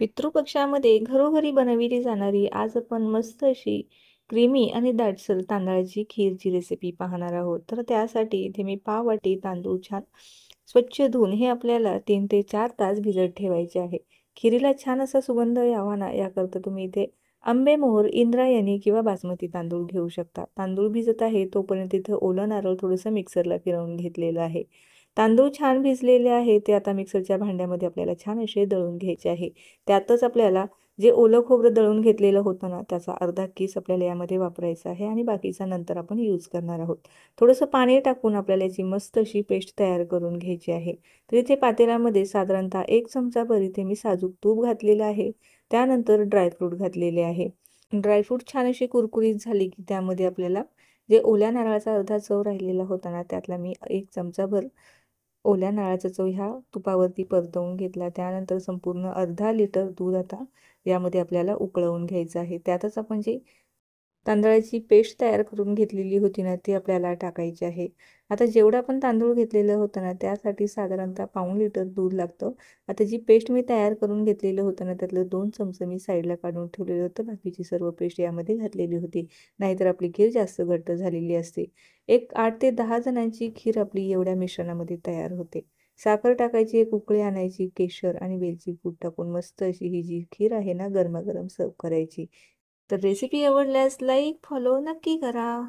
पितृपक्षामध्ये घरोघरी बनविली जाणारी आज आपण मस्त अशी क्रीमी आणि दाटसर तांदळाची खीरची रेसिपी पाहणार आहोत. तर त्यासाठी इथे मी पाव वाटी तांदूळ छान स्वच्छ धुवून हे आपल्याला 3 ते 4 तास भिजत ठेवायचे आहे. खिरीला छान असा सुगंध यावा ना याकरता तुम्ही इथे आंबेमोहोर, इंद्रायणी किंवा बासमती तांदूळ घेऊ शकता. तांदूळ भिजत आहे तोपर्यंत इथं ओलं नारळ थोडंसं मिक्सरला फिरवून घेतलेलं आहे. तांदूळ छान भिजलेले आहे ते आता मिक्सरच्या भांड्यामध्ये आपल्याला छान असे दळून घ्यायचे आहे. त्यातच आपल्याला जे ओलं खोबरं दळून घेतलेलं होतं ना, त्याचा अर्धा किस आपल्याला यामध्ये वापरायचा आहे आणि बाकीचा नंतर आपण यूज करणार आहोत. थोडंसं पाणी टाकून आपल्याला याची मस्त अशी पेस्ट तयार करून घ्यायची आहे. तर इथे पातेल्यामध्ये साधारणतः 1 चमचाभर इथे मी साजूक तूप घातलेलं आहे. त्यानंतर ड्रायफ्रूट घातलेले आहे. ड्रायफ्रूट छान अशी कुरकुरीत झाली की त्यामध्ये आपल्याला जे ओल्या नारळाचा अर्धा चव राहिलेला होता ना, त्यातला मी 1 चमचाभर ओल्या नारळाचा चव ह्या तुपावरती परतवून घेतला. त्यानंतर संपूर्ण अर्धा लिटर दूध आता यामध्ये आपल्याला उकळवून घ्यायचं आहे. त्यातच आपण जी तांदळाची पेस्ट तयार करून घेतलेली होती ना, ती आपल्याला टाकायची आहे. आता जेवढं आपण तांदूळ घेतलेलं होतं ना, त्यासाठी साधारणतः पाऊण लिटर दूध लागतं. आता जी पेस्ट मी तयार करून घेतलेलं होतं ना, त्यातलं 2 चमचे मी साईडला काढून ठेवलेलं होतं. बाकीची सर्व पेस्ट यामध्ये घातलेली होती. नाहीतर आपली खीर जास्त घट्ट झालेली असते. एक 8 ते 10 जणांची खीर आपली एवढ्या मिश्रणामध्ये तयार होते. साखर टाकायची, एक उकळी आणायची, केशर आणि वेलची पूड टाकून मस्त अशी ही जी खीर आहे ना, गरमागरम सर्व्ह करायची. तर रेसिपी आवडल्यास लाईक, फॉलो नक्की करा.